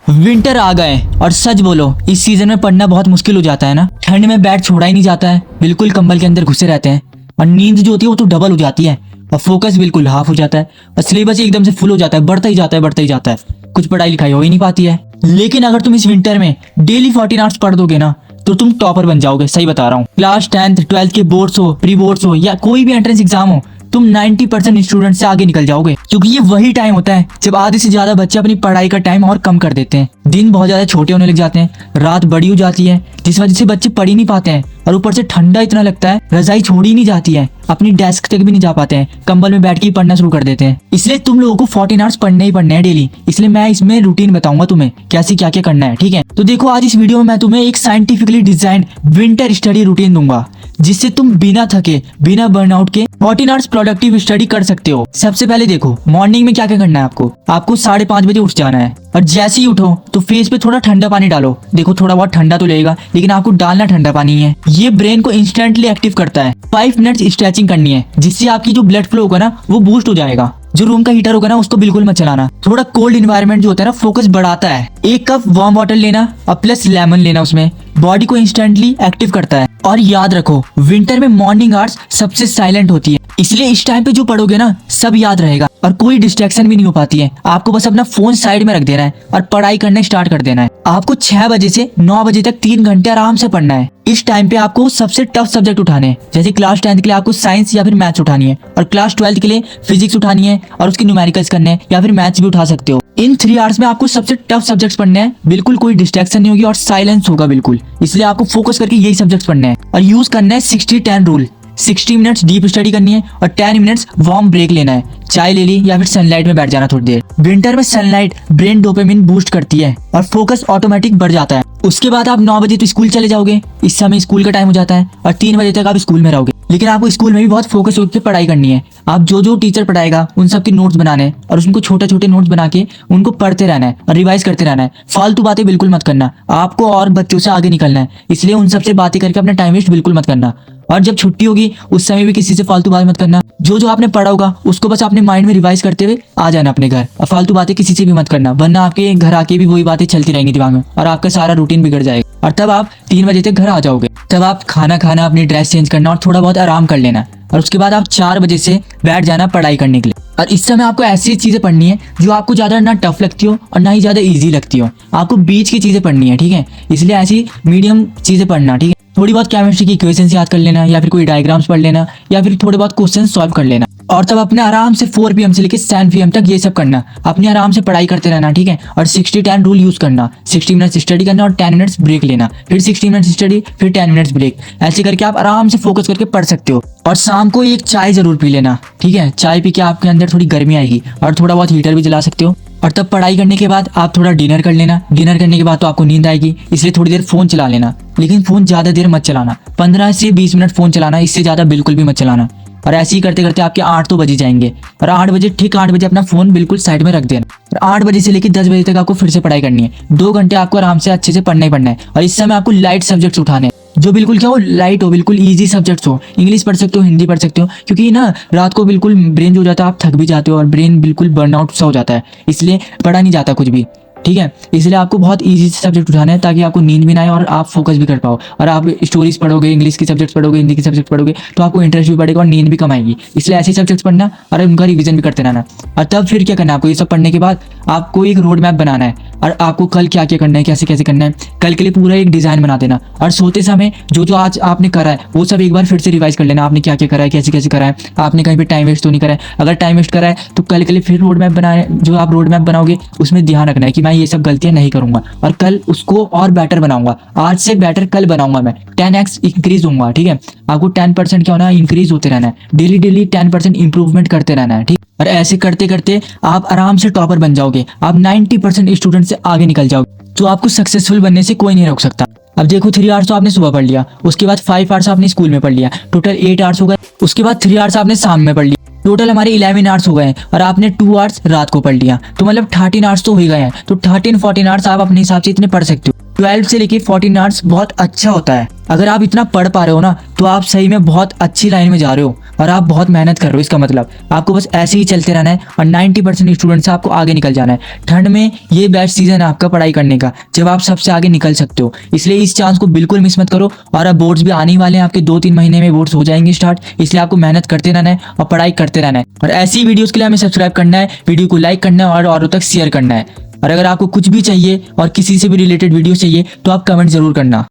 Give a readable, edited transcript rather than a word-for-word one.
Winter आ गए और सच बोलो इस सीजन में पढ़ना बहुत मुश्किल हो जाता है ना। ठंड में बैट छोड़ा ही नहीं जाता है, बिल्कुल कंबल के अंदर घुसे रहते हैं और नींद जो होती है वो तो डबल हो जाती है और फोकस बिल्कुल हाफ हो जाता है और सिलेबस एकदम से फुल हो जाता है, बढ़ता ही जाता है बढ़ता ही जाता है, कुछ पढ़ाई लिखाई हो ही नहीं पाती है। लेकिन अगर तुम इस विंटर में डेली 14 आवर्स पढ़ दोगे ना तो तुम टॉपर बन जाओगे, सही बता रहा हूँ। क्लास 10th 12th के बोर्ड्स हो, प्री बोर्ड्स हो या कोई भी एंट्रेंस एग्जाम हो, तुम 90% स्टूडेंट से आगे निकल जाओगे, क्योंकि ये वही टाइम होता है जब आधे से ज्यादा बच्चे अपनी पढ़ाई का टाइम और कम कर देते हैं। दिन बहुत ज्यादा छोटे होने लग जाते हैं, रात बड़ी हो जाती है जिस वजह से बच्चे पढ़ ही नहीं पाते हैं और ऊपर से ठंडा इतना लगता है रजाई छोड़ी नहीं जाती है, अपनी डेस्क तक भी नहीं जा पाते हैं, कंबल में बैठ के पढ़ना शुरू कर देते हैं। इसलिए तुम लोगों को 14 आवर्स पढ़ने ही पढ़ने हैं डेली। इसलिए मैं इसमें रूटीन बताऊंगा तुम्हें कैसे क्या क्या करना है, ठीक है। तो देखो आज इस वीडियो में मैं तुम्हें एक scientifically design winter study routine दूंगा जिससे तुम बिना थके बिना बर्नआउट के 14 आवर्स प्रोडक्टिव स्टडी कर सकते हो। सबसे पहले देखो मॉर्निंग में क्या क्या करना है। आपको 5:30 बजे उठ जाना है और जैसे ही उठो तो फेस पे थोड़ा ठंडा पानी डालो। देखो थोड़ा बहुत ठंडा तो लगेगा लेकिन आपको डालना ठंडा पानी है, ये ब्रेन को इंस्टेंटली एक्टिव करता है। 5 मिनट्स स्ट्रेचिंग करनी है जिससे आपकी जो ब्लड फ्लो होगा ना वो बूस्ट हो जाएगा। जो रूम का हीटर होगा ना उसको बिल्कुल मत चलाना। थोड़ा कोल्ड इन्वायरमेंट जो होता है ना फोकस बढ़ाता है। 1 कप वार्म वाटर लेना और प्लस लेमन लेना, उसमें बॉडी को इंस्टेंटली एक्टिव करता है। और याद रखो विंटर में मॉर्निंग आवर्स सबसे साइलेंट होती है, इसलिए इस टाइम पे जो पढ़ोगे ना सब याद रहेगा और कोई डिस्ट्रैक्शन भी नहीं हो पाती है। आपको बस अपना फोन साइड में रख देना है और पढ़ाई करना स्टार्ट कर देना है। आपको 6 बजे से 9 बजे तक 3 घंटे आराम से पढ़ना है। इस टाइम पे आपको सबसे टफ सब्जेक्ट उठाने हैं, जैसे क्लास 10th के लिए आपको साइंस या फिर मैथ्स उठानी है और क्लास 12th के लिए फिजिक्स उठानी है और उसके न्यूमेरिकल्स करने हैं या फिर मैथ्स भी उठा सकते हो। इन 3 आवर्स में आपको सबसे टफ सब्जेक्ट्स पढ़ने हैं, बिल्कुल कोई डिस्ट्रैक्शन नहीं होगी और साइलेंस होगा बिल्कुल। इसलिए आपको फोकस करके यही सब्जेक्ट्स पढ़ने हैं और यूज करना है 60-10 रूल। 60 मिनट्स डीप स्टडी करनी है और 10 मिनट्स वार्म ब्रेक लेना है। चाय ले ली या फिर सनलाइट में बैठ जाना थोड़ी देर। विंटर में सनलाइट ब्रेन डोपामिन बूस्ट करती है और फोकस ऑटोमेटिक बढ़ जाता है। उसके बाद आप 9 बजे तो स्कूल चले जाओगे, इस समय स्कूल का टाइम हो जाता है और 3 बजे तक आप स्कूल में रहोगे। लेकिन आपको स्कूल में भी बहुत फोकस होकर पढ़ाई करनी है। आप जो जो टीचर पढ़ाएगा उन सब के नोट्स बनाने हैं और उनको छोटे छोटे नोट्स बना के उनको पढ़ते रहना है और रिवाइज करते रहना है। फालतू बातें बिल्कुल मत करना, आपको और बच्चों से आगे निकलना है, इसलिए उन सबसे बातें करके अपना टाइम वेस्ट बिल्कुल मत करना। और जब छुट्टी होगी उस समय भी किसी से फालतू बात मत करना। जो जो आपने पढ़ा होगा उसको बस अपने माइंड में रिवाइज करते हुए आ जाना अपने घर और फालतू बातें किसी से भी मत करना, वरना आपके घर आके भी वही बातें चलती रहेंगी दिमाग में और आपका सारा रूटीन बिगड़ जाएगा। और तब आप 3 बजे तक घर आ जाओगे। तब आप खाना खाना, अपनी ड्रेस चेंज करना और थोड़ा बहुत आराम कर लेना और उसके बाद आप 4 बजे से बैठ जाना पढ़ाई करने के लिए। और इस समय आपको ऐसी चीजें पढ़नी है जो आपको ज्यादा ना टफ लगती हो और ना ही ज्यादा इजी लगती हो। आपको बीच की चीजें पढ़नी है, ठीक है। इसलिए ऐसी मीडियम चीजें पढ़ना, ठीक है। थोड़ी बहुत केमिस्ट्री की इक्वेशंस याद कर लेना या फिर कोई डायग्राम्स पढ़ लेना या फिर थोड़े बहुत क्वेश्चन सॉल्व कर लेना। और तब अपने आराम से 4 PM से लेकर 7 PM तक ये सब करना, अपने आराम से पढ़ाई करते रहना, ठीक है। और 60-10 रूल यूज करना, 60 मिनट्स स्टडी करना और 10 मिनट्स ब्रेक लेना, फिर 60 मिनट्स स्टडी फिर 10 मिनट्स ब्रेक। ऐसे करके आप आराम से फोकस करके पढ़ सकते हो। और शाम को एक चाय जरूर पी लेना, ठीक है। चाय पी के आपके अंदर थोड़ी गर्मी आएगी और थोड़ा बहुत हीटर भी जला सकते हो। और तब पढ़ाई करने के बाद आप थोड़ा डिनर कर लेना। डिनर करने के बाद तो आपको नींद आएगी, इसलिए थोड़ी देर फोन चला लेना, लेकिन फोन ज्यादा देर मत चलाना। 15 से 20 मिनट फोन चलाना, इससे ज्यादा बिल्कुल भी मत चलाना। और ऐसे ही करते करते आपके 8 तो बज ही जाएंगे और 8 बजे ठीक 8 बजे अपना फोन बिल्कुल साइड में रख देना और 8 बजे से लेकर 10 बजे तक आपको फिर से पढ़ाई करनी है। 2 घंटे आपको आराम से अच्छे से पढ़ना ही पढ़ना है। और इस समय आपको लाइट सब्जेक्ट्स उठाने हैं, जो बिल्कुल क्या हो लाइट हो, बिल्कुल इजी सब्जेक्ट्स हो। इंग्लिश पढ़ सकते हो, हिंदी पढ़ सकते हो, क्योंकि ना रात को बिल्कुल ब्रेन जो हो जाता है आप थक भी जाते हो और ब्रेन बिल्कुल बर्नआउट सा हो जाता है, इसलिए पढ़ा नहीं जाता कुछ भी, ठीक है। इसलिए आपको बहुत इजी सब्जेक्ट उठाना है ताकि आपको नींद भी ना आए और आप फोकस भी कर पाओ। और आप स्टोरीज पढ़ोगे, इंग्लिश की सब्जेक्ट्स पढ़ोगे, हिंदी की सब्जेक्ट पढ़ोगे तो आपको इंटरेस्ट भी बढ़ेगा और नींद भी कम आएगी। इसलिए ऐसे सब्जेक्ट्स पढ़ना और उनका रिवीजन भी करते रहना। और तब फिर क्या करना है आपको, ये सब पढ़ने के बाद आपको एक रोड मैप बनाना है और आपको कल क्या क्या करना है, कैसे कैसे करना है, कल के लिए पूरा एक डिजाइन बना देना। और सोते समय जो जो आज आपने करा है वो सब एक बार फिर से रिवाइज कर लेना, आपने क्या क्या करा है, कैसे कैसे करा है, आपने कहीं पे टाइम वेस्ट तो नहीं करा है। अगर टाइम वेस्ट करा है तो कल के लिए फिर रोड मैप बनाए, जो आप रोड मैप बनाओगे उसमें ध्यान रखना है कि मैं ये सब गलतियां नहीं करूंगा और कल उसको और बेटर बनाऊंगा, आज से बेटर कल बनाऊंगा, मैं 10x इंक्रीज होऊंगा, ठीक है। आपको 10% क्या होना है, इंक्रीज होते रहना है, डेली डेली 10% इंप्रूवमेंट करते रहना है, ठीक। और ऐसे करते करते आप आराम से टॉपर बन जाओगे, आप 90% स्टूडेंट से आगे निकल जाओगे। तो आपको सक्सेसफुल बनने से कोई नहीं रोक सकता। अब देखो 3 आवर्स तो आपने सुबह पढ़ लिया, उसके बाद 5 आवर्स आपने स्कूल में पढ़ लिया, टोटल 8 आवर्स हो गए। उसके बाद 3 आवर्स आपने शाम में पढ़ लिया, टोटल हमारे 11 आवर्स हो गए और आपने 2 आवर्स रात को पढ़ लिया, तो मतलब 13 आवर्स तो हो गए हैं। तो 13-14 आवर्स आप अपने हिसाब से इतने पढ़ सकते हो। 12 से लेके 14 आवर्स बहुत अच्छा होता है। अगर आप इतना पढ़ पा रहे हो ना तो आप सही में बहुत अच्छी लाइन में जा रहे हो। और आप बहुत मेहनत कर रहे हो, इसका मतलब आपको बस ऐसे ही चलते रहना है और 90% स्टूडेंट से आपको आगे निकल जाना है। ठंड में ये बेस्ट सीजन है आपका पढ़ाई करने का, जब आप सबसे आगे निकल सकते हो। इसलिए इस चांस को बिल्कुल मिस मत करो। और अब बोर्ड्स भी आने ही वाले हैं, आपके 2-3 महीने में बोर्ड्स हो जाएंगे स्टार्ट, इसलिए आपको मेहनत करते रहना है और पढ़ाई करते रहना है। और ऐसी वीडियोस के लिए हमें सब्सक्राइब करना है, वीडियो को लाइक करना है और औरों तक शेयर करना है। और अगर आपको कुछ भी चाहिए और किसी से भी रिलेटेड वीडियो चाहिए तो आप कमेंट जरूर करना।